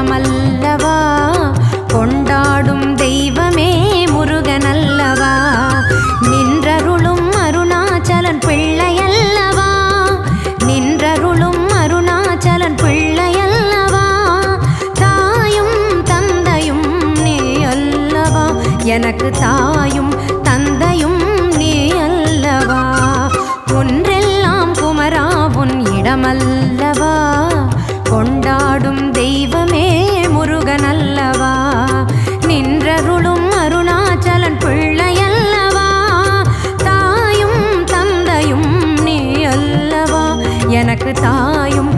இடமல்லவா, கொண்டாடும் தெய்வமே முருகனல்லவா, நின்றருளும் அருணாச்சலன் பிள்ளையல்லவா, நின்றருளும் அருணாச்சலன் பிள்ளையல்லவா, தாயும் தந்தையும் நீ அல்லவா, எனக்கு தாயும் தந்தையும் நீ அல்லவா, ஒன்றெல்லாம் குமரா உன் இடமல்லவா, கொண்டாடும் தெய்வமே முருகனல்லவா, நின்றருளும் அருணாச்சலன் பிள்ளையல்லவா, தாயும் தந்தையும் நீ அல்லவா, எனக்கு தாயும்